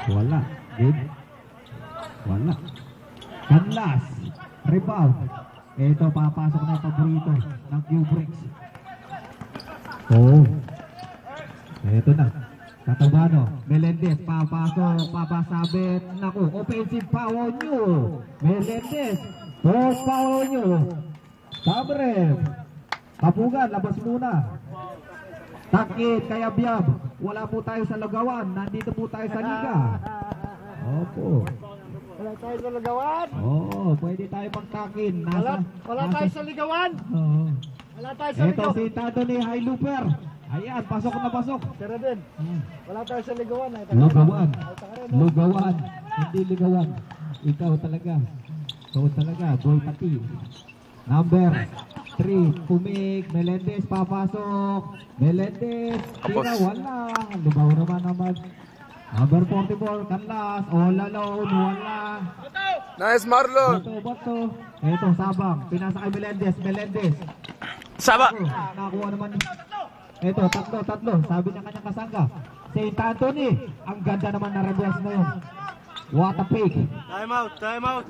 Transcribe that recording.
Wala. Good. Wala. Canlas. Rebound. Ito, papasok na yung paborito ng Q-Bricks. Oh. Ito na. Katabano. Melendez. Papasok. Papasabit. Naku. Offensive foul nyo. Melendez. First foul nyo. Tabrem. Kapugan. Labas muna. Takit. Kaya Biyab. Wala po tayo sa Lugawan. Nandito po tayo sa Liga. Opo. Wala tayo sa Ligawan? Oo, pwede tayo pagtakin. Wala tayo sa Ligawan? Oo. Wala tayo sa Ito Ligawan? si Tado ni High Looper. Ayan, pasok na pasok. Tara din. Wala tayo sa Ligawan. Lugawan. Lugawan. Hindi Ligawan. Ikaw talaga. Ikaw talaga. Boy pati. Number 3. Pumik. Melendez papasok. Melendez. Tira wala. Lugaw naman. Number 44. Canlas. All alone. Wala. Nice, Marlon. Bato. Ito, Sabang. Pinasa kay Melendez. Melendez. Saba. Nakuha naman. Ito, tatlo. Sabi niya kanyang kasangga. St. Anthony. Ang ganda naman na reverse na yun. What a pick. Time out.